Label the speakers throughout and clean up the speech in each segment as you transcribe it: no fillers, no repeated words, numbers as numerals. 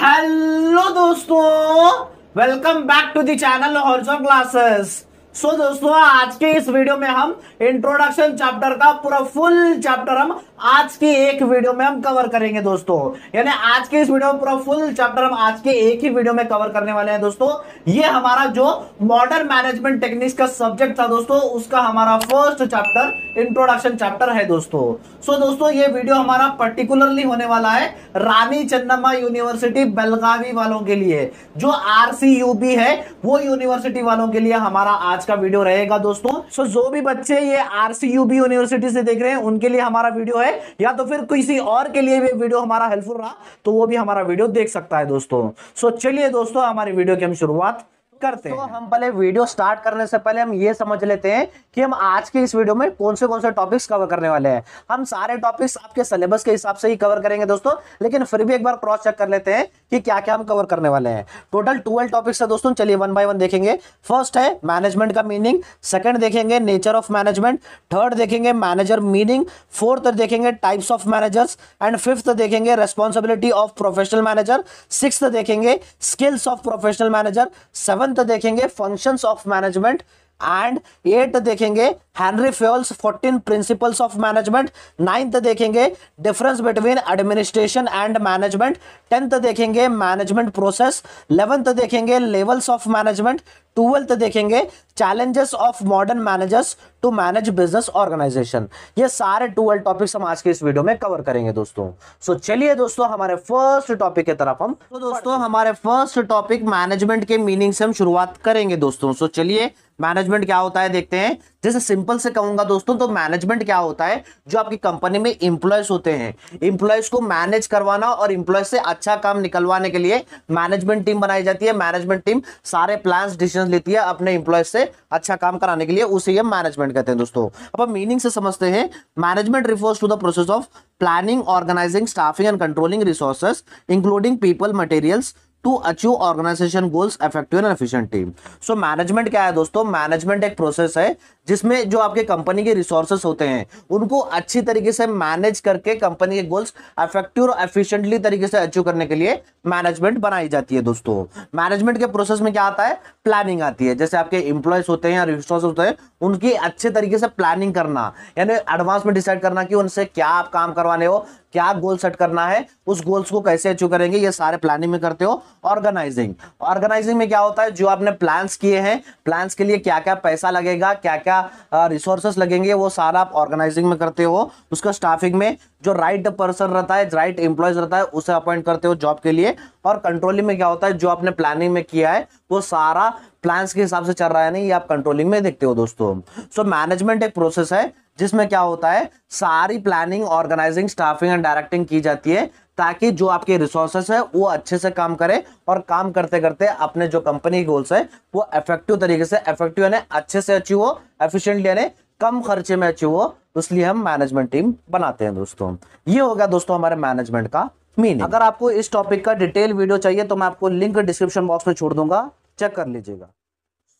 Speaker 1: Hello दोस्तों, welcome back to the channel Horizon classes. So दोस्तों, आज के इस वीडियो में हम इंट्रोडक्शन चैप्टर का पूरा फुल चैप्टर हम आज की एक वीडियो में हम कवर करेंगे दोस्तों। यानी आज के इस वीडियो में पूरा फुल चैप्टर हम आज के एक ही वीडियो में कवर करने वाले हैं दोस्तों। ये हमारा जो मॉडर्न मैनेजमेंट टेक्निक्स का सब्जेक्ट था दोस्तों, उसका हमारा फर्स्ट चैप्टर इंट्रोडक्शन चैप्टर है दोस्तों। सो दोस्तों, ये वीडियो हमारा पर्टिकुलरली होने वाला है रानी चन्नम्मा यूनिवर्सिटी बेलगावी वालों के लिए, जो RCUB है वो यूनिवर्सिटी वालों के लिए हमारा आज का वीडियो रहेगा दोस्तों। सो जो भी बच्चे ये RCUB यूनिवर्सिटी से देख रहे हैं उनके लिए हमारा वीडियो है, या तो फिर किसी और के लिए भी वीडियो हमारा हेल्पफुल रहा तो वो भी हमारा वीडियो देख सकता है दोस्तों। सो चलिए दोस्तों, हमारी वीडियो की हम शुरुआत करते हैं। तो हम पहले वीडियो स्टार्ट करने से पहले हम ये समझ लेते हैं कि हम आज के इस वीडियो में कौन से टॉपिक्स कवर करने वाले हैं। हम सारे टॉपिक्स आपके सिलेबस के हिसाब से ही कवर करेंगे दोस्तों, लेकिन फिर भी एक बार क्रॉस चेक कर लेते हैं कि क्या क्या हम कवर करने वाले हैं। टोटल 12 टॉपिक्स है दोस्तों। चलिए वन बाय वन देखेंगे। फर्स्ट है मैनेजमेंट का मीनिंग, सेकंड देखेंगे नेचर ऑफ मैनेजमेंट, थर्ड देखेंगे मैनेजर मीनिंग, फोर्थ देखेंगे types of managers and fifth देखेंगे responsibility of professional manager, sixth देखेंगे skills of professional manager, seventh देखेंगे फंक्शंस ऑफ मैनेजमेंट एंड 8 देखेंगे Henri Fayol's 14 principles of management, 9th देखेंगे difference between administration and management, 10th देखेंगे management process, 11th देखेंगे levels of management, 12th देखेंगे challenges of modern managers to manage business organisation. ये सारे 12 topics हम आज के इस वीडियो में कवर करेंगे दोस्तों। सो चलिए दोस्तों, हमारे फर्स्ट टॉपिक की तरफ हम दोस्तों हमारे फर्स्ट टॉपिक मैनेजमेंट के मीनिंग से हम शुरुआत करेंगे दोस्तों। सो चलिए मैनेजमेंट क्या होता है देखते हैं। जैसे सिंपल से कहूंगा दोस्तों, तो मैनेजमेंट क्या होता है, जो आपकी कंपनी में इंप्लॉयज होते हैं, इंप्लॉयज को मैनेज करवाना और इंप्लॉयज से अच्छा काम निकलवाने के लिए मैनेजमेंट टीम बनाई जाती है। मैनेजमेंट टीम सारे प्लान्स डिसीजन लेती है अपने इंप्लॉयज से अच्छा काम कराने के लिए, उसे हम मैनेजमेंट कहते हैं दोस्तों। अब हम मीनिंग से समझते हैं। Management refers to the process of planning, organising, staffing and controlling resources including people, materials to achieve organisation goals effective and efficient team. So management क्या है दोस्तों? मैनेजमेंट एक प्रोसेस है जिसमें जो आपके कंपनी के रिसोर्सेस होते हैं उनको अच्छी तरीके से मैनेज करके कंपनी के गोल्स इफेक्टिव और एफिशिएंटली तरीके से अचीव करने के लिए मैनेजमेंट बनाई जाती है दोस्तों। मैनेजमेंट के प्रोसेस में क्या आता है? प्लानिंग आती है। जैसे आपके इंप्लॉयज होते हैं या रिसोर्सेस होते हैं, उनकी अच्छे तरीके से प्लानिंग करना, यानी एडवांस में डिसाइड करना कि उनसे क्या आप काम करवाने हो, क्या गोल सेट करना है, उस गोल्स को कैसे अचीव करेंगे, ये सारे प्लानिंग में करते हो। ऑर्गेनाइजिंग में क्या होता है? जो आपने प्लान्स किए हैं, प्लान्स के लिए क्या क्या पैसा लगेगा, क्या क्या रिसोर्सेस लगेंगे, वो सारा आप ऑर्गेनाइजिंग में करते हो। उसका स्टाफिंग में जो राइट पर्सन रहता है, राइट एम्प्लॉयज रहता है, उसे अपॉइंट करते हो जॉब के लिए। और कंट्रोलिंग में क्या होता है? जो आपने प्लानिंग में किया है वो सारा प्लान्स के हिसाब से चल रहा है नहीं, ये आप कंट्रोलिंग में देखते हो दोस्तों। सो मैनेजमेंट एक प्रोसेस है जिसमें क्या होता है, सारी planning, organising, staffing and directing की जाती है ताकि जो आपके रिसोर्सेस है वो अच्छे से काम करे और काम करते करते अपने जो कंपनी गोल्स है वो इफेक्टिव तरीके से, इफेक्टिव यानी अच्छे से अचीव हो, एफिशिएंटली यानी कम खर्चे में अचीव हो, इसलिए हम मैनेजमेंट टीम बनाते हैं दोस्तों। ये हो गया दोस्तों हमारे मैनेजमेंट का मीनिंग। अगर आपको इस टॉपिक का डिटेल वीडियो चाहिए तो मैं आपको लिंक डिस्क्रिप्शन बॉक्स में छोड़ दूंगा, चेक कर लीजिएगा।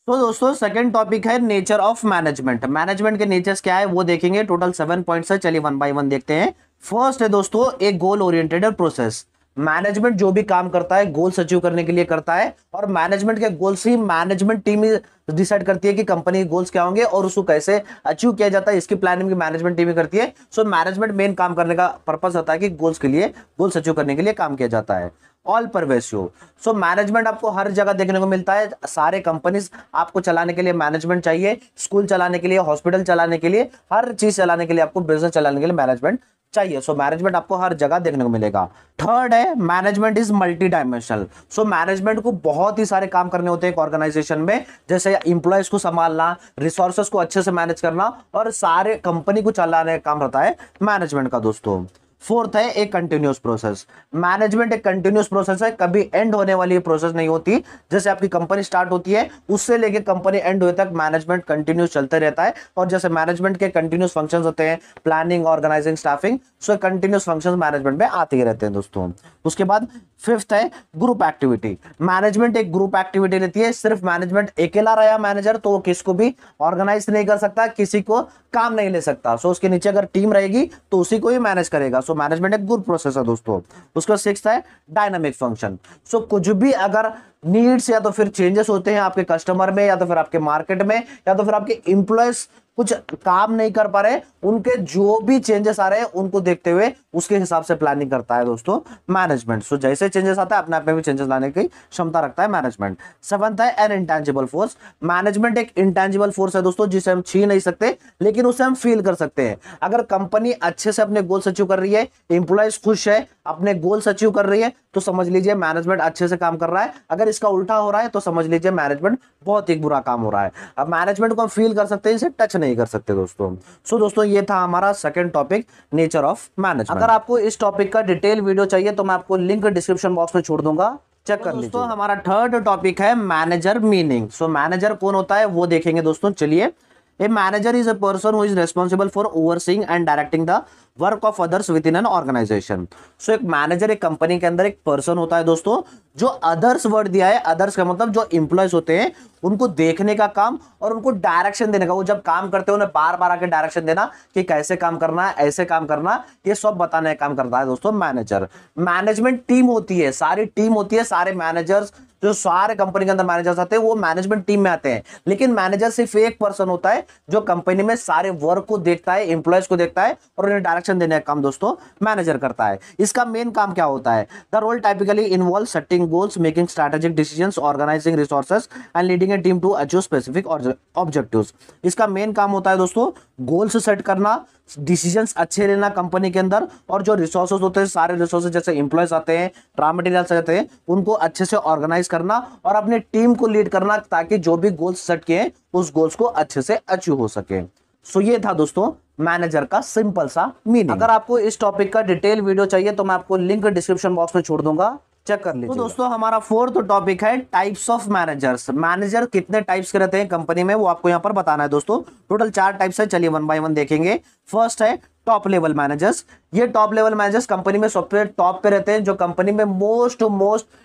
Speaker 1: तो दोस्तों सेकंड टॉपिक है नेचर ऑफ मैनेजमेंट। मैनेजमेंट के नेचर्स क्या है वो देखेंगे। टोटल 7 पॉइंट्स है। चलिए वन बाय वन देखते हैं। फर्स्ट है दोस्तों एक गोल ओरिएंटेड प्रोसेस। मैनेजमेंट जो भी काम करता है गोल्स अचीव करने के लिए करता है, और मैनेजमेंट के गोल्स ही मैनेजमेंट टीम डिसाइड करती है कि कंपनी के गोल्स क्या होंगे और उसको कैसे अचीव किया जाता है, इसकी प्लानिंग की मैनेजमेंट टीम ही करती है। सो मैनेजमेंट मेन काम करने का पर्पस होता है कि गोल्स अचीव करने के लिए काम किया जाता है। All pervasive. सो मैनेजमेंट आपको हर जगह देखने को मिलता है। सारे कंपनीज आपको चलाने के लिए मैनेजमेंट चाहिए, स्कूल चलाने के लिए, हॉस्पिटल चलाने के लिए, हर चीज चलाने के लिए, आपको बिजनेस चलाने के लिए मैनेजमेंट चाहिए। सो मैनेजमेंट आपको हर जगह देखने को मिलेगा। थर्ड है management is multi dimensional. So management को बहुत ही सारे काम करने होते हैं एक ऑर्गेनाइजेशन में, जैसे इंप्लॉयज को संभालना, रिसोर्सेस को अच्छे से मैनेज करना, और सारे कंपनी को चलाने का काम रहता है मैनेजमेंट का दोस्तों। फोर्थ है एक कंटिन्यूस प्रोसेस। मैनेजमेंट एक कंटिन्यूस प्रोसेस है, कभी एंड होने वाली प्रोसेस नहीं होती। जैसे आपकी कंपनी स्टार्ट होती है उससे लेके कंपनी एंड होने तक मैनेजमेंट कंटिन्यूस चलते रहता है। और जैसे मैनेजमेंट के कंटिन्यूस फंक्शंस होते हैं, प्लानिंग, ऑर्गेनाइजिंग, स्टाफिंग, सो कंटिन्यूस फंक्शंस मैनेजमेंट में आते ही रहते हैं दोस्तों। उसके बाद फिफ्थ है ग्रुप एक्टिविटी। मैनेजमेंट एक ग्रुप एक्टिविटी रहती है, सिर्फ मैनेजमेंट अकेला रहा मैनेजर तो वो किसको भी ऑर्गेनाइज नहीं कर सकता, किसी को काम नहीं ले सकता। सो उसके नीचे अगर टीम रहेगी तो उसी को ही मैनेज करेगा। सो मैनेजमेंट एक ग्रुप प्रोसेस है दोस्तों। उसका सिक्स्थ है डायनामिक फंक्शन। सो कुछ भी अगर नीड्स या तो फिर चेंजेस होते हैं आपके कस्टमर में या तो फिर आपके मार्केट में या तो फिर आपके एम्प्लॉयज कुछ काम नहीं कर पा रहे, उनके जो भी चेंजेस आ रहे हैं उनको देखते हुए उसके हिसाब से प्लानिंग करता है दोस्तों मैनेजमेंट। सो जैसे चेंजेस आता है अपने आप में भी चेंजेस लाने की क्षमता रखता है मैनेजमेंट। सेवंथ है एन इंटेंजिबल फोर्स। मैनेजमेंट एक इंटेंजिबल फोर्स है दोस्तों, जिसे हम छीन नहीं सकते लेकिन उसे हम फील कर सकते हैं। अगर कंपनी अच्छे से अपने गोल्स अचीव कर रही है, एम्प्लॉयज खुश है, अपने गोल्स अचीव कर रही है, तो समझ लीजिए मैनेजमेंट अच्छे से काम कर रहा है। अगर इसका उल्टा हो रहा है तो समझ लीजिए मैनेजमेंट बहुत ही बुरा काम हो रहा है। अब मैनेजमेंट को हम फील कर सकते हैं, इसे टच नहीं कर सकते दोस्तों। सो दोस्तों ये था हमारा second topic, nature of management. अगर आपको इस टॉपिक का डिटेल वीडियो चाहिए तो मैं आपको लिंक डिस्क्रिप्शन बॉक्स में छोड़ दूंगा, चेक कर लीजिए। दोस्तों हमारा थर्ड टॉपिक है मैनेजर मीनिंग। सो मैनेजर कौन होता है वो देखेंगे दोस्तों। चलिए, A manager is a person who is responsible for overseeing and directing the work of others within an organisation. So एक मैनेजर एक कंपनी के अंदर एक पर्सन होता है दोस्तों, जो अदर्स वर्ड दिया है, अदर्स का मतलब जो इंप्लॉयज होते हैं उनको देखने का काम और उनको डायरेक्शन देने का। वो जब काम करते हैं उन्हें बार बार आके डायरेक्शन देना कि कैसे काम करना है, ऐसे काम करना, ये सब बताने का काम करता है दोस्तों मैनेजर। मैनेजमेंट टीम होती है, सारी टीम होती है, सारे मैनेजर्स जो सारे कंपनी के अंदर मैनेजर्स आते हैं वो मैनेजमेंट टीम में आते हैं। लेकिन मैनेजर सिर्फ एक पर्सन होता है जो कंपनी में सारे वर्क को देखता है, एम्प्लॉयज को देखता है और उन्हें डायरेक्शन देने का काम दोस्तों मैनेजर करता है। इसका मेन काम क्या होता है? The role typically involve setting goals, making strategic decisions, organising resources and leading a team to achieve specific objectives. इसका मेन काम होता है दोस्तों गोल्स सेट करना, डिसीजंस अच्छे लेना कंपनी के अंदर, और जो रिसोर्सेज होते हैं सारे रिसोर्सेज जैसे एम्प्लॉयज आते हैं, रॉ मटेरियल्स आते हैं, उनको अच्छे से ऑर्गेनाइज करना और अपने टीम को लीड करना ताकि जो भी गोल्स सेट किए उस गोल्स को अच्छे से अचीव हो सके। सो ये था दोस्तों मैनेजर का सिंपल सा मीनिंग। अगर आपको इस टॉपिक का डिटेल वीडियो चाहिए तो मैं आपको लिंक डिस्क्रिप्शन बॉक्स में छोड़ दूंगा, चेक कर लीजिए। तो दोस्तों हमारा फोर्थ टॉपिक है टाइप्स ऑफ मैनेजर्स। मैनेजर कितने टाइप्स के रहते हैं कंपनी में वो आपको यहां पर बताना है दोस्तों। टोटल 4 टाइप्स है, चलिए वन बाय वन देखेंगे। फर्स्ट है टॉप लेवल मैनेजर्स। ये टॉप लेवल मैनेजर्स कंपनी में सबसे टॉप पे रहते हैं, जो कंपनी में मोस्ट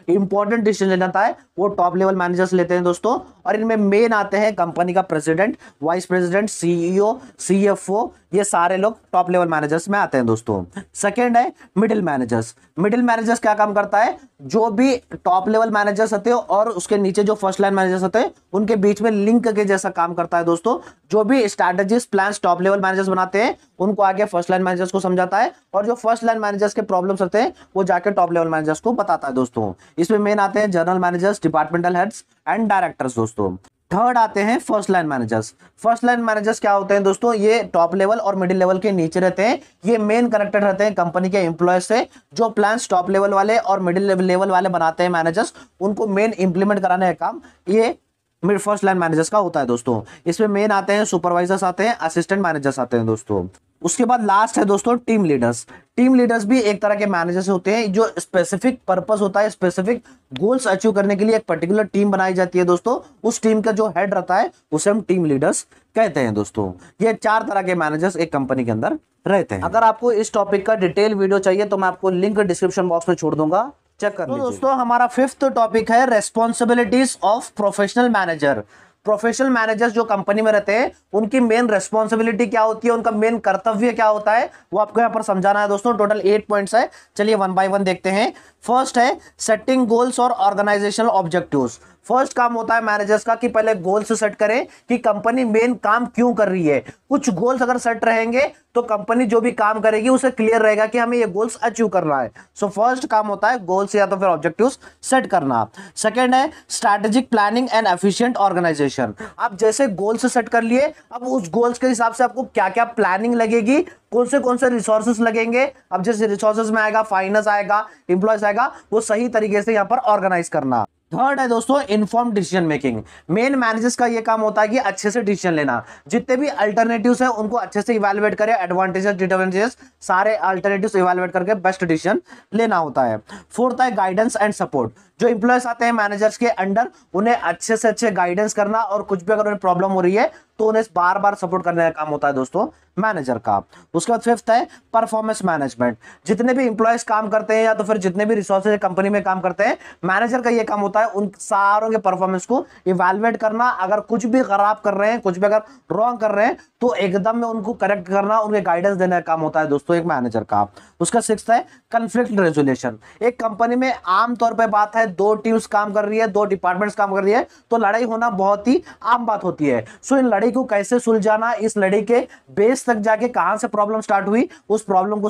Speaker 1: इंपॉर्टेंट डिसीजन लेना था है वो टॉप लेवल मैनेजर्स लेते हैं दोस्तों। और इनमें मेन आते हैं कंपनी का president, vice president, CEO, CFO, ये सारे लोग टॉप लेवल मैनेजर्स में आते हैं दोस्तों। सेकंड है मिडिल मैनेजर्स। मिडिल मैनेजर्स क्या काम करता है? जो भी टॉप लेवल मैनेजर्स होते हैं और उसके नीचे जो फर्स्ट लाइन मैनेजर्स होते हैं उनके बीच में लिंक के जैसा काम करता है दोस्तों। जो भी strategies plans top level managers बनाते हैं उनको आगे फर्स्ट लाइन मैनेजर्स को समझाता है, और जो फर्स्ट लाइन मैनेजर्स के प्रॉब्लम्स होते हैं वो जाके टॉप लेवल मैनेजर्स को बताता है दोस्तों। इसमें मेन आते हैं general managers, departmental heads and directors दोस्तों। थर्ड आते हैं first line managers. First line managers क्या होते हैं दोस्तों? ये टॉप लेवल और मिडिल लेवल के नीचे रहते हैं। ये मेन कनेक्टेड रहते हैं कंपनी के एम्प्लॉय से। जो प्लान्स टॉप लेवल वाले और मिडिल लेवल वाले बनाते हैं मैनेजर्स, उनको मेन इंप्लीमेंट कराने का काम ये फर्स्ट लाइन मैनेजर्स का होता है दोस्तों। इसमें मेन आते हैं सुपरवाइजर्स आते हैं, असिस्टेंट मैनेजर्स आते हैं दोस्तों। उसके बाद लास्ट है दोस्तों टीम लीडर्स। टीम लीडर्स भी एक तरह के मैनेजर्स होते हैं, जो स्पेसिफिक पर्पस होता है, स्पेसिफिक गोल्स अचीव करने के लिए एक पर्टिकुलर टीम बनाई जाती है दोस्तों। उस टीम का जो हेड रहता है उसे हम टीम लीडर्स कहते हैं दोस्तों। ये 4 तरह के मैनेजर्स एक कंपनी के अंदर रहते हैं। अगर आपको इस टॉपिक का डिटेल वीडियो चाहिए तो मैं आपको लिंक डिस्क्रिप्शन बॉक्स में छोड़ दूंगा, चेक कर लीजिए। तो दोस्तों हमारा फिफ्थ टॉपिक है responsibilities of professional manager. Professional managers जो कंपनी में रहते हैं उनकी मेन रेस्पॉन्सिबिलिटी क्या होती है, उनका मेन कर्तव्य क्या होता है, वो आपको यहां पर समझाना है दोस्तों। टोटल 8 पॉइंट्स है, चलिए वन बाय वन देखते हैं। फर्स्ट है सेटिंग गोल्स और ऑर्गेनाइजेशनल ऑब्जेक्टिव्स। फर्स्ट काम होता है मैनेजर्स का कि पहले गोल्स सेट करें कि कंपनी मेन काम क्यों कर रही है। कुछ गोल्स अगर सेट रहेंगे तो कंपनी जो भी काम करेगी उसे क्लियर रहेगा कि हमें ये गोल्स अचीव करना है। सो फर्स्ट काम होता है गोल्स या तो फिर ऑब्जेक्टिव्स सेट करना। सेकंड है strategic planning and efficient organisation. आप जैसे गोल्स सेट कर लिए, अब उस गोल्स के हिसाब से आपको क्या क्या प्लानिंग लगेगी, कौन से रिसोर्सेस लगेंगे। अब जैसे रिसोर्सेस में आएगा फाइनेंस आएगा, एम्प्लॉयज आएगा, वो सही तरीके से यहाँ पर ऑर्गेनाइज करना। थर्ड है दोस्तों inform decision making. Main managers का ये काम होता है कि अच्छे से डिसीजन लेना, जितने भी अल्टरनेटिव्स हैं उनको अच्छे से इवैल्यूएट करें, एडवांटेजेस डिसएडवांटेजेस सारे अल्टरनेटिव्स इवैल्यूएट करके बेस्ट डिसीजन लेना होता है। फोर्थ है गाइडेंस एंड सपोर्ट। जो इंप्लॉयज आते हैं मैनेजर्स के अंडर उन्हें अच्छे से अच्छे गाइडेंस करना, और कुछ भी अगर उन्हें प्रॉब्लम हो रही है तो उन्हें बार बार सपोर्ट करने का काम होता है दोस्तों मैनेजर का। उसके बाद फिफ्थ है परफॉर्मेंस मैनेजमेंट। जितने भी इंप्लॉयज काम करते हैं या तो फिर जितने भी रिसोर्सेज कंपनी में काम करते हैं, मैनेजर का ये काम होता है उन सारों के परफॉर्मेंस को इवैल्यूएट करना। अगर कुछ भी खराब कर रहे हैं, कुछ भी अगर रॉन्ग कर रहे हैं, तो एकदम में उनको करेक्ट करना, उनके गाइडेंस देने का काम होता है दोस्तों एक मैनेजर का। उसका सिक्स्थ है कॉन्फ्लिक्ट रेजोल्यूशन। एक कंपनी में आमतौर पर बात है, दो टीम्स काम कर रही है, दो डिपार्टमेंट्स काम कर रही है, तो लड़ाई होना बहुत ही आम बात होती है। सो इन लड़ाई को कैसे सुलझाना, इस लड़ाई के बेस तक जाके कहां से प्रॉब्लम स्टार्ट हुई, उस प्रॉब्लम को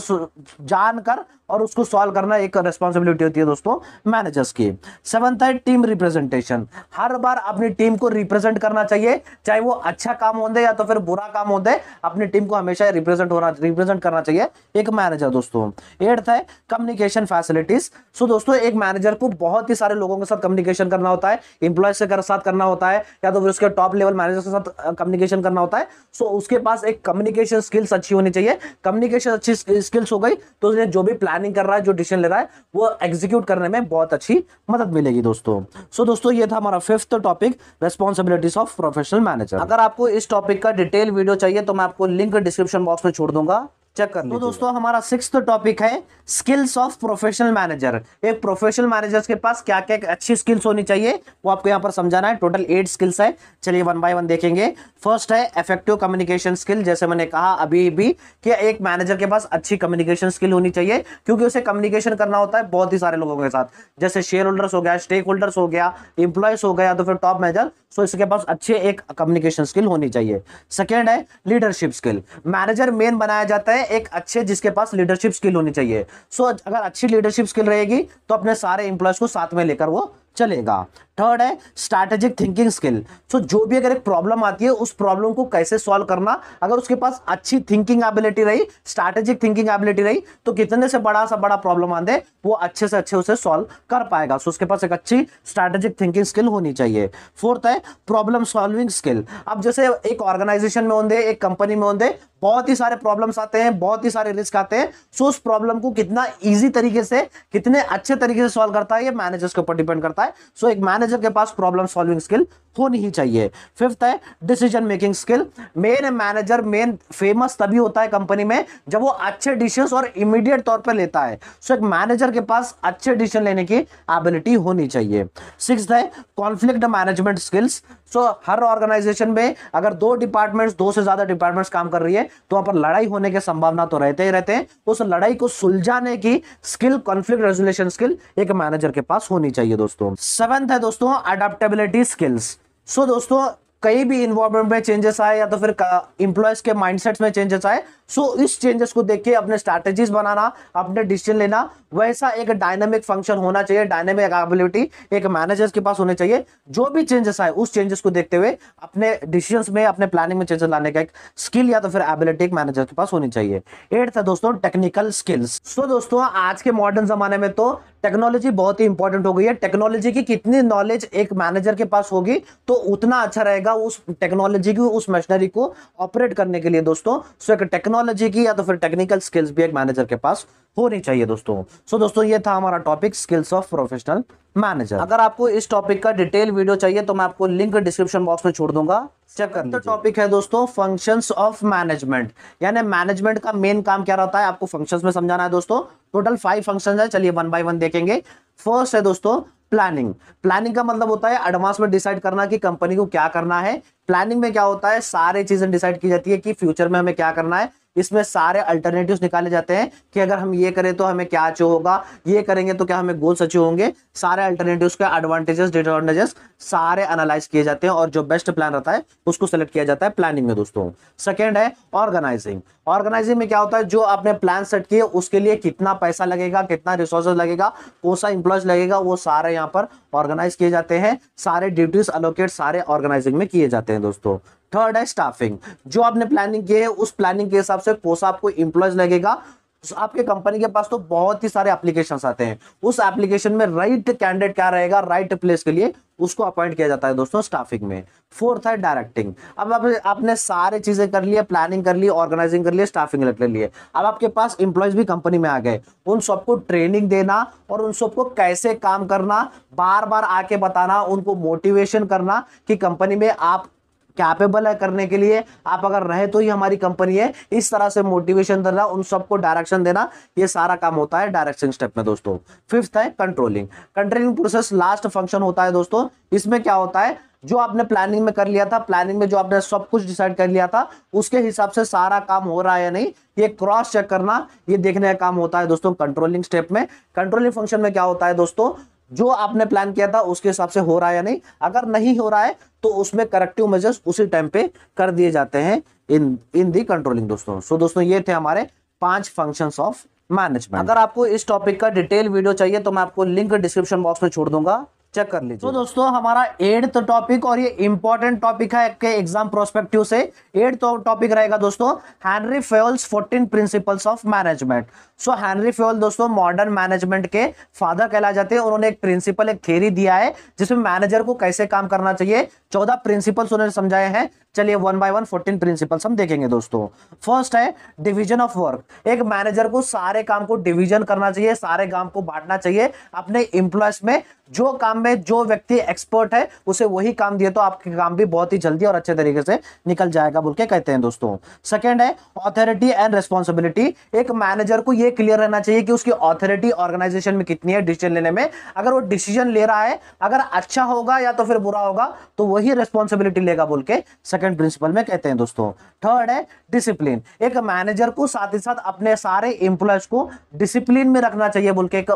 Speaker 1: जानकर और उसको सॉल्व करना एक रिस्पांसिबिलिटी होती है दोस्तों मैनेजर्स की। सेवंथ है टीम रिप्रेजेंटेशन। हर बार अपनी टीम को रिप्रेजेंट करना चाहिए, चाहे वो अच्छा काम हो दे या तो फिर बुरा काम हो दे, अपनी टीम को हमेशा रिप्रेजेंट करना चाहिए एक मैनेजर दोस्तों। एट्थ है कम्युनिकेशन फैसिलिटीज। सो दोस्तों एक मैनेजर को बहुत ही सारे लोगों के साथ कम्युनिकेशन करना होता है, इंप्लॉयज के साथ करना होता है, या तो फिर उसके टॉप लेवल मैनेजर के साथ कम्युनिकेशन करना होता है। सो उसके पास एक कम्युनिकेशन स्किल्स अच्छी होनी चाहिए। कम्युनिकेशन अच्छी स्किल्स हो गई तो उसने जो भी प्लानिंग कर रहा है, जो डिसीजन ले रहा है, वो एग्जीक्यूट करने में बहुत अच्छी मदद मिलेगी दोस्तों। सो दोस्तों ये था हमारा fifth topic, responsibilities of professional manager. अगर आपको इस टॉपिक का डिटेल वीडियो चाहिए तो मैं आपको लिंक डिस्क्रिप्शन बॉक्स में छोड़ दूंगा, चेक कर लीजिए। तो दोस्तों हमारा सिक्स्थ टॉपिक है स्किल्स ऑफ प्रोफेशनल मैनेजर। एक प्रोफेशनल मैनेजर के पास क्या क्या अच्छी स्किल्स होनी चाहिए वो आपको यहाँ पर समझाना है। टोटल 8 स्किल्स है, चलिए वन बाय वन देखेंगे। फर्स्ट है इफेक्टिव कम्युनिकेशन स्किल। जैसे मैंने कहा अभी भी कि एक मैनेजर के पास अच्छी कम्युनिकेशन स्किल होनी चाहिए, क्योंकि उसे कम्युनिकेशन करना होता है बहुत ही सारे लोगों के साथ, जैसे शेयर होल्डर्स हो गया, स्टेक होल्डर्स हो गया, इंप्लॉयज हो गया, तो फिर टॉप मैनेजर। सो इसके पास अच्छे एक कम्युनिकेशन स्किल होनी चाहिए। सेकेंड है लीडरशिप स्किल। मैनेजर मेन बनाया जाता है एक अच्छे जिसके पास लीडरशिप स्किल होनी चाहिए। सो अगर अच्छी लीडरशिप स्किल रहेगी तो अपने सारे इंप्लॉयज को साथ में लेकर वो चलेगा। थर्ड है स्ट्रैटेजिक थिंकिंग स्किल। सो जो भी अगर एक प्रॉब्लम आती है, उस प्रॉब्लम को कैसे सॉल्व करना, अगर उसके पास अच्छी थिंकिंग एबिलिटी रही, स्ट्रैटेजिक थिंकिंग एबिलिटी रही, तो कितने से बड़ा प्रॉब्लम आते वो अच्छे से अच्छे उसे सॉल्व कर पाएगा। सो उसके पास एक अच्छी स्ट्रैटेजिक थिंकिंग स्किल होनी चाहिए। फोर्थ है प्रॉब्लम सॉल्विंग स्किल। अब जैसे एक ऑर्गेनाइजेशन में होंगे, एक कंपनी में होंगे, बहुत ही सारे प्रॉब्लम्स आते हैं, बहुत ही सारे रिस्क आते हैं। सो उस प्रॉब्लम को कितना इजी तरीके से, कितने अच्छे तरीके से सॉल्व करता है, ये मैनेजर्स के ऊपर डिपेंड करता है। सो एक मैनेजर के पास प्रॉब्लम सॉल्विंग स्किल होनी ही चाहिए। फिफ्थ है decision making skill. Main manager main famous तभी होता है कंपनी में जब वो अच्छे डिसीजंस और इमीडिएट तौर पर लेता है। सो एक मैनेजर के पास अच्छे डिसीजन लेने की एबिलिटी होनी चाहिए। सिक्स्थ है कॉन्फ्लिक्ट मैनेजमेंट स्किल्स। सो हर ऑर्गेनाइजेशन में अगर दो से ज्यादा डिपार्टमेंट्स काम कर रही है तो वहां पर लड़ाई होने की संभावना तो रहते ही रहते हैं। उस लड़ाई को सुलझाने की स्किल, कॉन्फ्लिक्ट रेजोल्यूशन स्किल एक मैनेजर के पास होनी चाहिए दोस्तों। सेवेंथ है दोस्तों अडेप्टेबिलिटी स्किल्स। सो दोस्तों कहीं भी इन्वायरमेंट में चेंजेस आए या तो फिर इंप्लॉयज के माइंडसेट में चेंजेस आए, सो इस चेंजेस को देख के अपने स्ट्रैटेजीज बनाना, अपने डिसीजन लेना, वैसा एक डायनामिक फंक्शन होना चाहिए, डायनामिक एबिलिटी एक मैनेजर के पास होने चाहिए। जो भी चेंजेस आए उस चेंजेस को देखते हुए अपने डिसीजंस में, अपने प्लानिंग में चेंजेस लाने का एक स्किल या तो फिर एबिलिटी एक मैनेजर के पास होनी चाहिए। एट्थ है दोस्तों टेक्निकल स्किल्स। सो दोस्तों आज के मॉडर्न जमाने में तो टेक्नोलॉजी बहुत ही इंपॉर्टेंट हो गई है। टेक्नोलॉजी की कितनी नॉलेज एक मैनेजर के पास होगी तो उतना अच्छा रहेगा उस टेक्नोलॉजी की, उस मशीनरी को ऑपरेट करने के लिए दोस्तों। सो एक टेक्नोलॉजी की या तो फिर टेक्निकल स्किल्स भी एक मैनेजर के पास होनी चाहिए दोस्तों। सो दोस्तों ये था हमारा topic skills of professional manager. अगर आपको इस टॉपिक का डिटेल वीडियो चाहिए तो मैं आपको लिंक डिस्क्रिप्शन बॉक्स में छोड़ दूंगा, चेक कर लीजिए। टॉपिक है दोस्तों फंक्शंस ऑफ मैनेजमेंट, यानी मैनेजमेंट का मेन काम क्या रहता है आपको फंक्शंस में समझाना है दोस्तों। टोटल 5 फंक्शंस है, चलिए वन बाय वन देखेंगे। फर्स्ट है दोस्तों प्लानिंग। प्लानिंग का मतलब होता है एडवांस में डिसाइड करना कि कंपनी को क्या करना है। प्लानिंग में क्या होता है, सारे चीजें डिसाइड की जाती है कि फ्यूचर में हमें क्या करना है। इसमें सारे अल्टरनेटिव्स निकाले जाते हैं कि अगर हम ये करें तो हमें क्या अचीव होगा, ये करेंगे तो क्या हमें गोल्स अचीव होंगे। सारे अल्टरनेटिव्स के एडवांटेजेस, डिसएडवांटेजेस सारे एनालाइज किए जाते हैं और जो बेस्ट प्लान रहता है उसको सेलेक्ट किया जाता है प्लानिंग में दोस्तों। सेकेंड है ऑर्गेनाइजिंग। ऑर्गेनाइजिंग में क्या होता है, जो आपने प्लान सेट किए उसके लिए कितना पैसा लगेगा, कितना रिसोर्सेज लगेगा, कौन सा इंप्लॉयज लगेगा, वो सारे यहाँ पर ऑर्गेनाइज किए जाते हैं। सारे ड्यूटीज अलोकेट सारे ऑर्गेनाइजिंग में किए जाते हैं दोस्तों। थर्ड है स्टाफिंग। जो आपने प्लानिंग की है उस प्लानिंग के हिसाब से कौन सा आपको इंप्लॉयज लगेगा। आपके कंपनी के पास तो बहुत ही सारे एप्लीकेशंस आते हैं, उस एप्लीकेशन में राइट कैंडिडेट क्या रहेगा राइट प्लेस के लिए, उसको अपॉइंट किया जाता है दोस्तों स्टाफिंग में। फोर्थ है डायरेक्टिंग। अब आपने सारे चीजें कर लिए, प्लानिंग कर ली, ऑर्गेनाइजिंग कर लिए, स्टाफिंग कर लिए। अब आपके पास इंप्लॉयज भी कंपनी में आ गए, उन सबको ट्रेनिंग देना और उन सबको कैसे काम करना, बार बार आके बताना, उनको मोटिवेशन करना कि कंपनी में आप कैपेबल है करने के लिए, आप अगर रहे तो ही हमारी कंपनी है, इस तरह से मोटिवेशन देना, उन सबको डायरेक्शन देना, ये सारा काम होता है डायरेक्शन स्टेप में दोस्तों। फिफ्थ है controlling. Controlling process last function होता है दोस्तों। इसमें क्या होता है, जो आपने प्लानिंग में कर लिया था, प्लानिंग में जो आपने सब कुछ डिसाइड कर लिया था, उसके हिसाब से सारा काम हो रहा है या नहीं, ये क्रॉस चेक करना, ये देखने का काम होता है दोस्तों कंट्रोलिंग स्टेप में। कंट्रोलिंग फंक्शन में क्या होता है दोस्तों, जो आपने प्लान किया था उसके हिसाब से हो रहा है या नहीं, अगर नहीं हो रहा है तो उसमें करेक्टिव मेजर्स उसी टाइम पे कर दिए जाते हैं इन दी कंट्रोलिंग दोस्तों। सो दोस्तों ये थे हमारे 5 फंक्शंस ऑफ मैनेजमेंट। अगर आपको इस टॉपिक का डिटेल वीडियो चाहिए तो मैं आपको लिंक डिस्क्रिप्शन बॉक्स में छोड़ दूंगा, चेक कर लीजिए। तो दोस्तों हमारा 8th टॉपिक, और ये इंपॉर्टेंट टॉपिक है आपके एग्जाम प्रोस्पेक्टिव से। 8th टॉपिक रहेगा दोस्तों Henri Fayol's 14 principles of management. So Henri Fayol दोस्तों मॉडर्न मैनेजमेंट के फादर कहला जाते हैं। उन्होंने एक प्रिंसिपल, एक थ्योरी दिया है जिसमें मैनेजर को कैसे काम करना चाहिए। 14 प्रिंसिपल्स उन्होंने समझाए हैं। चलिए 1 बाय 1 14 प्रिंसिपल्स हम देखेंगे दोस्तों। फर्स्ट है डिवीजन ऑफ वर्क। एक मैनेजर को सारे काम को डिवीजन करना चाहिए, सारे काम को बांटना चाहिए अपने एम्प्लॉयज में। जो काम में जो व्यक्ति एक्सपर्ट है उसे वही काम दिए तो आपके काम भी बहुत ही जल्दी और अच्छे तरीके से निकल जाएगा बोल के कहते हैं दोस्तों। सेकंड है ऑथोरिटी एंड रिस्पॉन्सिबिलिटी। एक मैनेजर को यह क्लियर रहना चाहिए कि उसकी ऑथोरिटी ऑर्गेनाइजेशन में कितनी है डिसीजन लेने में। अगर वो डिसीजन ले रहा है, अगर अच्छा होगा या तो फिर बुरा होगा, तो वही रिस्पॉन्सिबिलिटी लेगा बोल के सेकंड प्रिंसिपल में कहते हैं दोस्तों। थर्ड है डिसिप्लिन। एक मैनेजर को साथ ही साथ अपने सारे एम्प्लॉयज को डिसिप्लिन में रखना चाहिए बोल के एक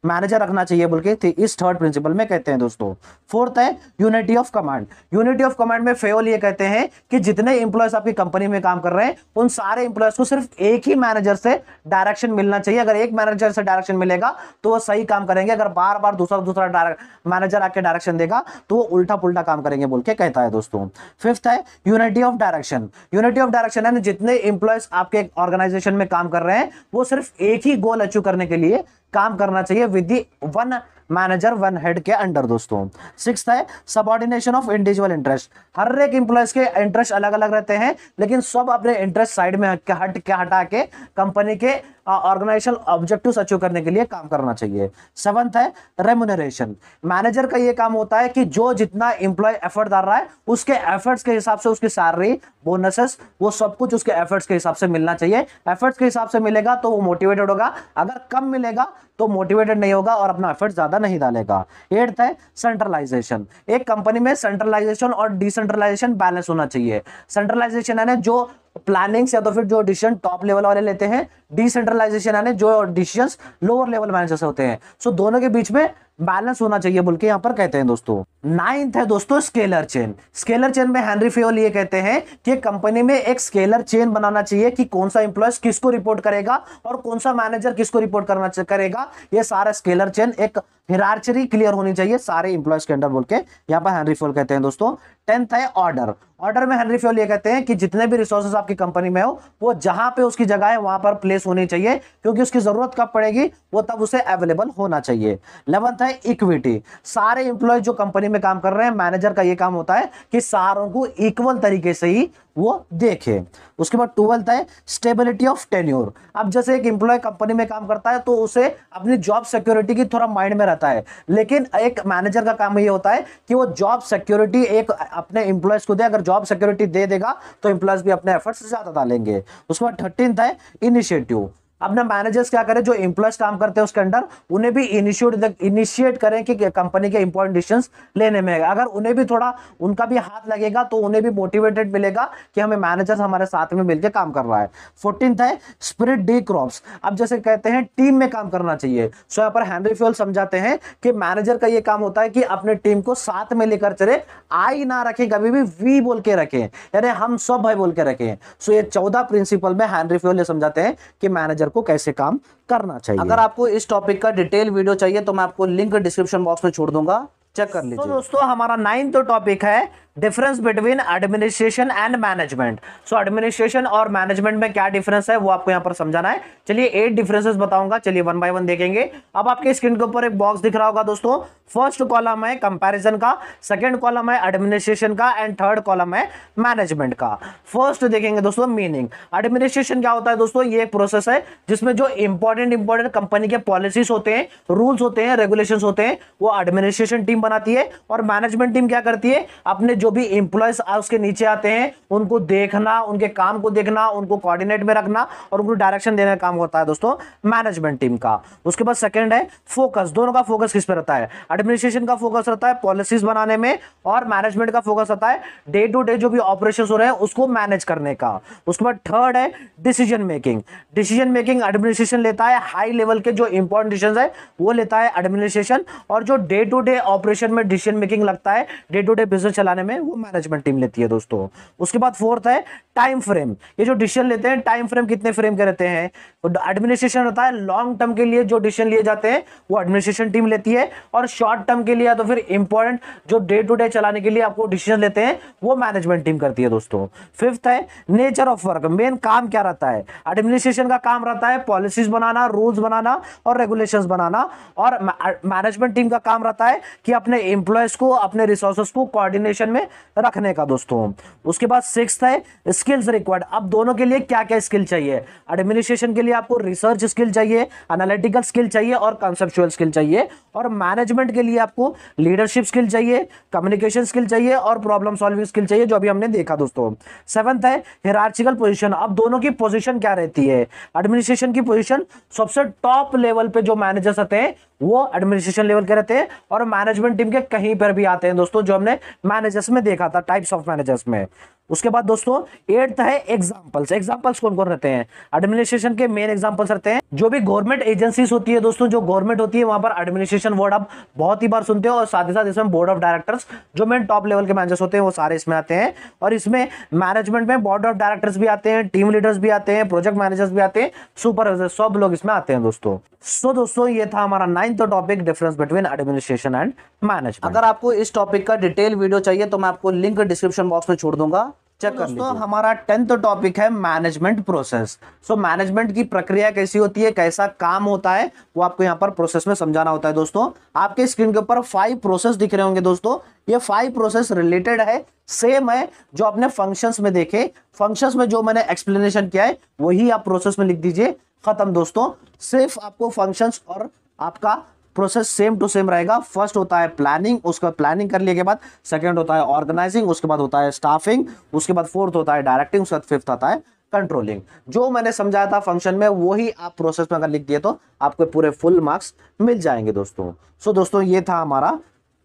Speaker 1: मैनेजर रखना चाहिए बोल के इस थर्ड प्रिंसिपल में कहते हैं दोस्तों। फोर्थ है unity of command. Unity of command में फेयोल ये कहते हैं कि जितने एम्प्लॉयज आपकी कंपनी में काम कर रहे हैं उन सारे एम्प्लॉयज को सिर्फ एक ही मैनेजर से डायरेक्शन मिलना चाहिए। अगर एक मैनेजर से डायरेक्शन मिलेगा तो वो सही काम करेंगे, अगर बार बार दूसरा मैनेजर आके डायरेक्शन देगा तो वो उल्टा पुल्टा काम करेंगे बोल के कहता है दोस्तों। फिफ्थ है unity of direction. Unity of direction है जितने एम्प्लॉयज आपके ऑर्गेनाइजेशन में काम कर रहे हैं वो सिर्फ एक ही गोल अचीव करने के लिए काम करना चाहिए with the one manager one head के अंडर दोस्तों। सिक्स्थ है सबऑर्डिनेशन ऑफ इंडिविजुअल इंटरेस्ट। हर एक एम्प्लॉयज के इंटरेस्ट अलग अलग रहते हैं, लेकिन सब अपने इंटरेस्ट साइड में हटा के कंपनी के ऑर्गेनाइजेशनल ऑब्जेक्टिव्स अचीव करने के लिए काम करना चाहिए। सेवंथ है रेम्यूनरेशन। मैनेजर का ये काम होता है कि जो जितना एम्प्लॉय एफर्ट डाल रहा है उसके एफर्ट्स के हिसाब से उसकी सैलरी, बोनसेस, वो सब कुछ उसके एफर्ट्स के हिसाब से मिलना चाहिए। एफर्ट्स के हिसाब से मिलेगा तो वो मोटिवेटेड होगा, अगर कम मिलेगा तो मोटिवेटेड नहीं होगा और अपना एफर्ट ज्यादा नहीं डालेगा। एट्थ है सेंट्रलाइजेशन। एक कंपनी में सेंट्रलाइजेशन और डिसेंट्रलाइजेशन बैलेंस होना चाहिए। सेंट्रलाइजेशन है ना जो प्लानिंग या तो फिर जो डिसीजन टॉप लेवल वाले लेते हैं, डिसेंट्रलाइजेशन है ना जो डिसीजंस लोअर लेवल मैनेजर से होते हैं। सो दोनों के बीच में बैलेंस होना चाहिए बोल के यहां पर कहते हैं दोस्तों। नाइन्थ है दोस्तों स्केलर चेन। स्केलर चेन में हेनरी फेयोल ये कहते हैं कि कंपनी में एक स्केलर चेन बनाना चाहिए कि कौन सा एम्प्लॉय किसको रिपोर्ट करेगा और कौन सा मैनेजर किसको रिपोर्ट करना करेगा। ये सारा स्केलर चेन एक हिरार्ची क्लियर होनी चाहिए सारे एम्प्लॉयज के अंडर बोल के यहां पर हेनरी फेयोल कहते हैं दोस्तों। 10th है ऑर्डर। ऑर्डर में हेनरी फेयोल ये कहते हैं कि जितने भी रिसोर्सेज आपकी कंपनी में हो वो जहां पे उसकी जगह है वहां पर प्लेस होनी चाहिए, क्योंकि उसकी जरूरत कब पड़ेगी वो तब उसे अवेलेबल होना चाहिए। 11th है इक्विटी। सारे एम्प्लॉय जो कंपनी में काम कर रहे हैं, मैनेजर का ये काम होता है कि सारों को इक्वल तरीके से ही वो देखे। उसके बाद 12th है स्टेबिलिटी ऑफ टेन्योर। अब जैसे एक एम्प्लॉय कंपनी में काम करता है तो उसे अपनी जॉब सिक्योरिटी की थोड़ा माइंड में रहता है, लेकिन एक मैनेजर का काम ये होता है कि वो जॉब सिक्योरिटी एक अपने एम्प्लॉयज को दे। अगर जॉब सिक्योरिटी दे देगा तो एम्प्लॉयज भी अपने एफर्ट्स ज्यादा डालेंगे। उसके बाद 13th है इनिशिएटिव। अपने मैनेजर्स क्या करें, जो एम्प्लॉयज काम करते हैं उसके अंडर उन्हें भी इनिशिएट करें कि कंपनी के इंपॉर्टेंट डिसीजंस लेने में। अगर उन्हें भी थोड़ा उनका भी हाथ लगेगा तो उन्हें भी मोटिवेटेड मिलेगा कि हमें मैनेजर्स हमारे साथ में मिलकर काम कर रहा है। 14th है स्पिरिट डी क्रॉप्स। अब जैसे कहते हैं टीम में काम करना चाहिए। सो यहाँ पर हेनरी फेयोल समझाते हैं कि मैनेजर का ये काम होता है कि अपने टीम को साथ में लेकर चले, आई ना रखें, कभी भी वी बोल के रखें, यानी हम सब भाई बोल के रखें। सो ये 14 प्रिंसिपल में हेनरी फेयोल समझाते हैं कि मैनेजर को कैसे काम करना चाहिए। अगर आपको इस टॉपिक का डिटेल वीडियो चाहिए तो मैं आपको लिंक डिस्क्रिप्शन बॉक्स में छोड़ दूंगा, चेक कर लीजिए। तो दोस्तों हमारा 9th टॉपिक है difference between administration and management. So administration और मैनेजमेंट में क्या डिफरेंस है वो आपको यहां पर समझाना है। चलिए 8 डिफरेंसेस बताऊंगा, चलिए 1 बाय 1 देखेंगे। अब आपके स्क्रीन के ऊपर एक बॉक्स दिख रहा होगा दोस्तों। फर्स्ट कॉलम है कंपैरिजन का, सेकंड कॉलम है एडमिनिस्ट्रेशन का एंड थर्ड कॉलम है मैनेजमेंट का। फर्स्ट देखेंगे दोस्तों मीनिंग। एडमिनिस्ट्रेशन क्या होता है दोस्तों, ये एक प्रोसेस है जिसमें जो इंपॉर्टेंट कंपनी के पॉलिसीज होते हैं, रूल्स होते हैं, रेगुलेशंस होते हैं, वो एडमिनिस्ट्रेशन टीम बनाती है। और मैनेजमेंट टीम क्या करती है, अपने जो भी इंप्लॉयज उसके नीचे आते हैं उनको देखना, उनके काम को देखना, उनको कोऑर्डिनेट में रखना और उनको डायरेक्शन देने का काम होता है दोस्तों मैनेजमेंट टीम का। उसके बाद सेकंड है फोकस। दोनों का फोकस किस पे रहता है? एडमिनिस्ट्रेशन का फोकस रहता है पॉलिसीज बनाने में और मैनेजमेंट का फोकस रहता है डे टू डे जो भी ऑपरेशंस हो रहे हैं उसको मैनेज करने का। उसके बाद थर्ड है decision making. Decision making administration लेता है, हाई लेवल के जो इंपॉर्टेंट डिसीजन है वो लेता है एडमिनिस्ट्रेशन, और जो डे टू डे ऑपरेशन में डिसीजन मेकिंग लगता है डे टू डे बिजनेस चलाने में वो मैनेजमेंट टीम लेती है दोस्तों। उसके बाद फोर्थ है टाइम फ्रेम। ये जो डिसीजन लेते हैं टाइम फ्रेम कितने फ्रेम के रहते हैं? तो एडमिनिस्ट्रेशन होता है लॉन्ग टर्म के लिए जो डिसीजन लिए जाते हैं वो एडमिनिस्ट्रेशन टीम लेती है, और शॉर्ट टर्म के लिए तो फिर इंपॉर्टेंट जो डे टू डे चलाने के लिए आपको डिसीजन लेते हैं वो मैनेजमेंट टीम करती है दोस्तों। फिफ्थ है नेचर ऑफ वर्क। मेन काम क्या रहता है? एडमिनिस्ट्रेशन का काम रहता है पॉलिसीज बनाना, रूल्स बनाना और रेगुलेशंस बनाना, और मैनेजमेंट टीम का काम रहता है कि अपने एम्प्लॉयज को, अपने रिसोर्सेज को कोऑर्डिनेशन में रखने का दोस्तों। उसके बाद सिक्स्थ है स्किल्स रिक्वायर्ड। अब दोनों के लिए क्या क्या स्किल चाहिए? एडमिनिस्ट्रेशन के लिए आपको रिसर्च स्किल चाहिए, एनालिटिकल स्किल चाहिए और कंसेप्चुअल स्किल चाहिए, और मैनेजमेंट के लिए आपको लीडरशिप स्किल चाहिए, कम्युनिकेशन स्किल चाहिए और प्रॉब्लम सॉल्विंग स्किल चाहिए, जो अभी हमने देखा दोस्तों। सेवंथ है हियरार्चिकल पोजीशन। अब दोनों की पोजीशन क्या रहती है? एडमिनिस्ट्रेशन की पोजीशन सबसे टॉप लेवल पे जो मैनेजर्स आते हैं वो एडमिनिस्ट्रेशन लेवल के रहते हैं, और मैनेजमेंट टीम के कहीं पर भी आते हैं दोस्तों, जो हमने मैनेजर्स में देखा था, टाइप्स ऑफ मैनेजर्स में। उसके बाद दोस्तों एट्थ है एग्जांपल्स। एग्जांपल्स कौन कौन रहते हैं? एडमिनिस्ट्रेशन के मेन एग्जांपल्स रहते हैं जो भी गवर्नमेंट एजेंसीज होती है दोस्तों, जो गवर्नमेंट होती है वहां पर एडमिनिस्ट्रेशन वर्ड आप बहुत ही बार सुनते हो, और साथ ही साथ इसमें बोर्ड ऑफ डायरेक्टर्स जो मेन टॉप लेवल के मैनेजर्स होते हैं वो सारे इसमें आते हैं, और इसमें मैनेजमेंट में बोर्ड ऑफ डायरेक्टर्स भी आते हैं, टीम लीडर्स भी आते हैं, प्रोजेक्ट मैनेजर्स भी आते हैं, सुपरवाइजर, सब लोग इसमें आते हैं दोस्तों। सो दोस्तों ये था हमारा 9th topic, difference between administration and management. अगर आपको इस टॉपिक का डिटेल वीडियो चाहिए तो मैं आपको लिंक डिस्क्रिप्शन बॉक्स में छोड़ दूंगा, चेक कर लीजिए। हमारा 10th टॉपिक है मैनेजमेंट प्रोसेस। सो मैनेजमेंट की प्रक्रिया कैसी होती है, कैसा काम होता है, वो आपको यहाँ पर प्रोसेस में समझाना होता है दोस्तों। आपके स्क्रीन के ऊपर 5 प्रोसेस दिख रहे होंगे दोस्तों। ये 5 प्रोसेस रिलेटेड है, सेम है जो आपने फंक्शंस में देखे। फंक्शंस में जो मैंने एक्सप्लेनेशन किया है वही आप प्रोसेस में लिख दीजिए, खत्म दोस्तों। सिर्फ आपको फंक्शंस और आपका प्रोसेस सेम टू सेम रहेगा। फर्स्ट होता है प्लानिंग, उसका प्लानिंग कर लिए के बाद सेकंड होता है ऑर्गेनाइजिंग, उसके बाद होता है स्टाफिंग, उसके बाद फोर्थ होता है डायरेक्टिंग, उसके बाद फिफ्थ आता है कंट्रोलिंग। जो मैंने समझाया था फंक्शन में वही आप प्रोसेस में अगर लिख दिए तो आपको पूरे फुल मार्क्स मिल जाएंगे दोस्तों। सो दोस्तों ये था हमारा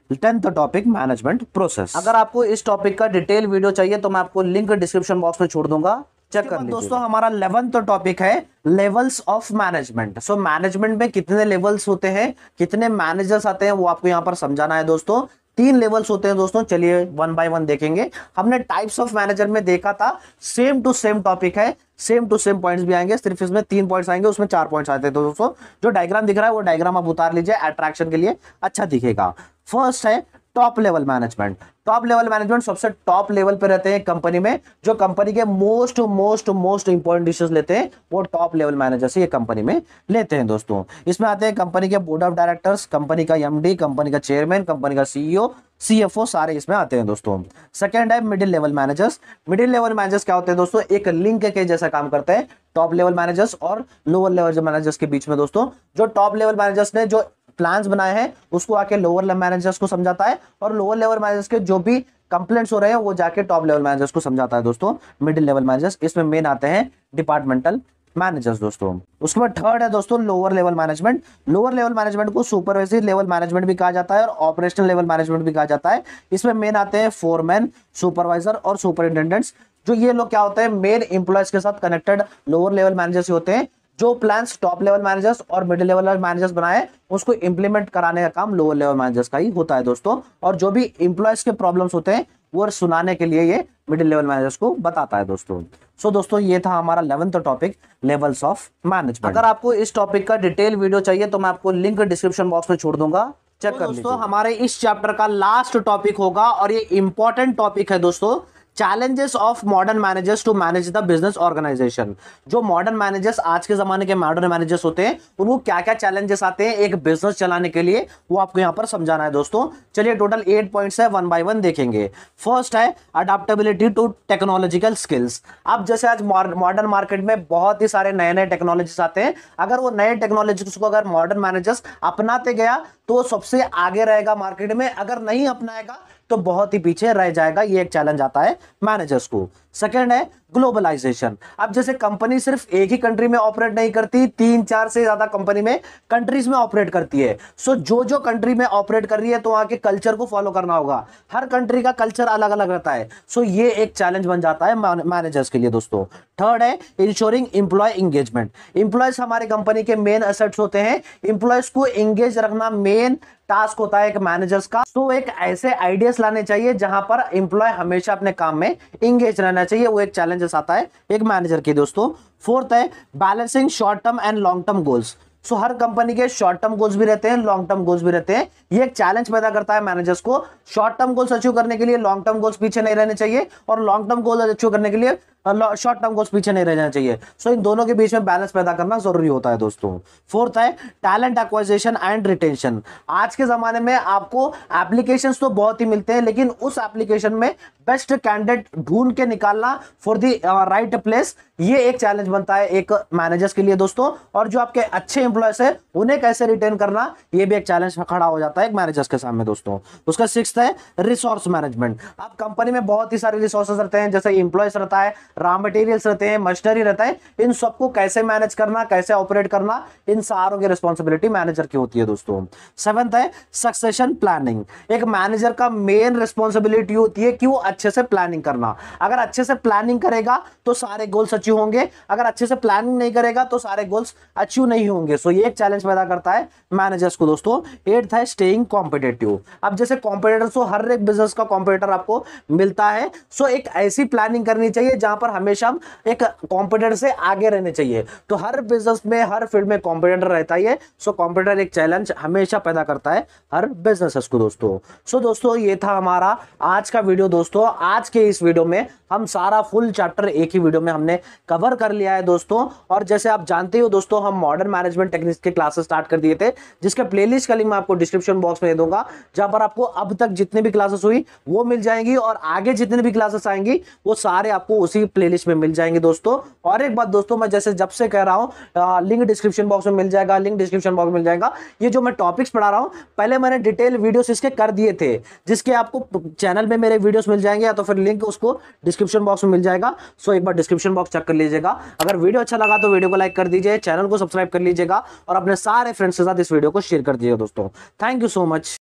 Speaker 1: 10th टॉपिक मैनेजमेंट प्रोसेस। अगर आपको इस टॉपिक का डिटेल वीडियो चाहिए तो मैं आपको लिंक डिस्क्रिप्शन बॉक्स में छोड़ दूंगा, चेक कर लीजिए। दोस्तों हमारा 11th टॉपिक है levels of management. So management में कितने लेवल्स होते हैं, कितने मैनेजर्स आते हैं, वो आपको यहाँ पर समझाना है दोस्तों। 3 लेवल्स होते हैं दोस्तों, चलिए 1 बाय 1 देखेंगे। हमने टाइप्स ऑफ मैनेजर में देखा था, सेम टू सेम टॉपिक है, सेम टू सेम पॉइंट्स भी आएंगे, सिर्फ इसमें 3 पॉइंट्स आएंगे, उसमें 4 पॉइंट्स आते हैं दोस्तों। जो डायग्राम दिख रहा है वो डायग्राम आप उतार लीजिए, अट्रैक्शन के लिए अच्छा दिखेगा। फर्स्ट है top level management. Top level management सबसे टॉप लेवल पे रहते हैं कंपनी में, जो कंपनी के मोस्ट इंपॉर्टेंट डिसीजन लेते हैं वो टॉप लेवल मैनेजर से ये कंपनी में लेते हैं दोस्तों। इसमें आते हैं कंपनी के बोर्ड ऑफ डायरेक्टर्स, कंपनी का एमडी, कंपनी का चेयरमैन, कंपनी का सीईओ, सीएफओ, सारे इसमें आते हैं दोस्तों। सेकंड है middle level managers. Middle level managers क्या होते हैं दोस्तों? एक लिंक के जैसा काम करते हैं टॉप लेवल मैनेजर्स और लोअर लेवल मैनेजर्स के बीच में दोस्तों। जो टॉप लेवल मैनेजर्स ने जो प्लान्स बनाए हैं उसको आके लोअर लेवल मैनेजर्स को समझाता है, और लोअर लेवल मैनेजर्स के जो भी कंप्लेंट्स हो रहे हैं वो जाके टॉप लेवल मैनेजर्स को समझाता है दोस्तों, मिडिल लेवल मैनेजर्स। इसमें मेन आते हैं डिपार्टमेंटल मैनेजर्स दोस्तों। उसके बाद थर्ड है दोस्तों lower level management. Lower level management को सुपरवाइजरी लेवल मैनेजमेंट भी कहा जाता है और ऑपरेशनल लेवल मैनेजमेंट भी कहा जाता है। इसमें मेन आते हैं फोरमैन, सुपरवाइजर और सुपरिटेंडेंट्स। जो ये लोग क्या होते हैं, मेन एम्प्लॉयज के साथ कनेक्टेड लोअर लेवल मैनेजर्स होते हैं। जो प्लान्स टॉप लेवल मैनेजर्स और मिडिल लेवल मैनेजर्स बनाए उसको इंप्लीमेंट कराने का काम लोअर लेवल मैनेजर्स का ही होता है दोस्तों, और जो भी एम्प्लॉयज के प्रॉब्लम्स होते हैं वो सुनाने के लिए ये मिडिल लेवल मैनेजर्स को बताता है दोस्तों। सो दोस्तों ये था हमारा 11th topic levels of management. अगर आपको इस टॉपिक का डिटेल वीडियो चाहिए तो मैं आपको लिंक डिस्क्रिप्शन बॉक्स में छोड़ दूंगा, चेक कर लीजिए। दोस्तों हमारे इस चैप्टर का लास्ट टॉपिक होगा और ये इंपॉर्टेंट टॉपिक है दोस्तों, challenges of modern managers to manage the business organisation. जो मॉडर्न मैनेजर्स, आज के जमाने के मॉडर्न मैनेजर्स होते हैं, उनको क्या क्या चैलेंजेस आते हैं एक बिजनेस चलाने के लिए, वो आपको यहां पर समझाना है दोस्तों। चलिए टोटल 8 पॉइंट्स है, 1 बाय 1 देखेंगे। फर्स्ट है अडेप्टेबिलिटी टू टेक्नोलॉजिकल स्किल्स। अब जैसे आज मॉडर्न मार्केट में बहुत ही सारे नए नए टेक्नोलॉजीज आते हैं, अगर वो नए टेक्नोलॉजीज को अगर मॉडर्न मैनेजर्स अपनाते गया तो सबसे आगे रहेगा मार्केट में, अगर नहीं अपनाएगा तो बहुत ही पीछे रह जाएगा। ये एक चैलेंज आता है मैनेजर्स को। सेकंड है ग्लोबलाइजेशन। अब जैसे कंपनी सिर्फ एक ही कंट्री में ऑपरेट नहीं करती, 3-4 से ज्यादा कंपनी में कंट्रीज में ऑपरेट करती है। सो जो कंट्री में ऑपरेट कर रही है तो वहां के कल्चर को फॉलो करना होगा। हर कंट्री का कल्चर अलग अलग रहता है। सो ये एक चैलेंज बन जाता है मैनेजर्स के लिए दोस्तों। थर्ड है इंश्योरिंग एम्प्लॉय एंगेजमेंट। एम्प्लॉयज हमारे कंपनी के मेन एसेट्स होते हैं। एम्प्लॉयज को एंगेज रखना मेन टास्क होता है एक मैनेजर्स का। तो एक ऐसे आइडियाज लाने चाहिए जहां पर एम्प्लॉय हमेशा अपने काम में एंगेज रहना चाहिए। वो एक चैलेंजेस आता है एक मैनेजर के दोस्तों। फोर्थ है balancing short term and long term goals. So her company के शॉर्ट टर्म गोल्स भी रहते हैं, लॉन्ग टर्म गोल्स भी रहते हैं। ये एक चैलेंज पैदा करता है मैनेजर्स को। शॉर्ट टर्म गोल्स अचीव करने के लिए लॉन्ग टर्म गोल्स पीछे नहीं रहने चाहिए, और लॉन्ग टर्म गोल्स अचीव करने के लिए शॉर्ट टर्म गोल्स पीछे नहीं रहना चाहिए। सो इन दोनों के बीच में बैलेंस पैदा करना जरूरी होता है दोस्तों। फोर्थ है टैलेंट एक्वाजिशन एंड रिटेंशन। आज के जमाने में आपको एप्लीकेशंस तो बहुत ही मिलते हैं, लेकिन उस एप्लीकेशन में बेस्ट कैंडिडेट ढूंढ के निकालना फॉर द राइट प्लेस, ये एक चैलेंज बनता है एक मैनेजर्स के लिए दोस्तों। और जो आपके अच्छे एम्प्लॉयज है उन्हें कैसे रिटेन करना, ये भी एक चैलेंज खड़ा हो जाता है एक मैनेजर्स के सामने दोस्तों। उसका सिक्स्थ है रिसोर्स मैनेजमेंट। अब कंपनी में बहुत ही सारे रिसोर्सेस रहते हैं, जैसे एम्प्लॉयज रहता है, रॉ मटेरियल्स रहते हैं, मशीनरी रहता है। इन सबको कैसे मैनेज करना, कैसे ऑपरेट करना, इन सारों की रिस्पॉन्सिबिलिटी मैनेजर की होती है दोस्तों। सेवंथ है सक्सेशन प्लानिंग। एक मैनेजर का मेन रिस्पॉन्सिबिलिटी होती है कि वो अच्छे से प्लानिंग करना। अगर अच्छे से प्लानिंग करेगा तो सारे गोल्स अचीव होंगे, अगर अच्छे से प्लानिंग नहीं करेगा तो सारे गोल्स अचीव नहीं होंगे। सो ये एक चैलेंज पैदा करता है मैनेजर्स को दोस्तों। एट्थ है स्टेइंग कॉम्पिटिटिव। अब जैसे कॉम्पिटिटर्स हो, हर एक बिजनेस का कॉम्पिटिटर आपको मिलता है। सो एक ऐसी प्लानिंग करनी चाहिए जहां पर हमेशा हम एक कॉम्पिटिटर से आगे रहने चाहिए। तो हर बिजनेस में, हर फील्ड में कॉम्पिटिटर रहता ही है। सो कॉम्पिटिटर एक चैलेंज हमेशा पैदा करता है हर बिजनेस को दोस्तों। सो दोस्तों ये था हमारा आज का वीडियो दोस्तों। आज के इस वीडियो में हम सारा फुल चैप्टर एक ही वीडियो में हमने कवर कर लिया है दोस्तों। और जैसे आप जानते हो दोस्तों, हम मॉडर्न मैनेजमेंट टेक्निक्स के क्लासेस स्टार्ट कर दिए थे, जिसके प्लेलिस्ट का लिंक मैं आपको डिस्क्रिप्शन बॉक्स में दे दूंगा, जहां पर आपको अब तक जितने भी क्लासेस हुई वो मिल जाएंगी, और आगे जितने भी क्लासेस आएंगी वो सारे आपको उसी प्लेलिस्ट में मिल जाएंगे दोस्तों। और एक बात दोस्तों, मैं जैसे जब से कह रहा हूं, लिंक डिस्क्रिप्शन बॉक्स में मिल जाएगा, लिंक डिस्क्रिप्शन बॉक्स में मिल जाएगा। ये जो मैं टॉपिक्स पढ़ा रहा हूं, पहले मैंने डिटेल वीडियोस इसके कर दिए थे, जिसके आपको चैनल में मेरे वीडियोस मिल जाएंगे, या तो फिर लिंक उसको डिस्क्रिप्शन बॉक्स में मिल जाएगा। सो एक बार डिस्क्रिप्शन बॉक्स चेक कर लीजिएगा। अगर वीडियो अच्छा लगा तो वीडियो को लाइक कर दीजिए, चैनल को सब्सक्राइब कर लीजिएगा, और अपने सारे फ्रेंड्स के साथ इस वीडियो को शेयर कर दीजिएगा दोस्तों। Thank you so much.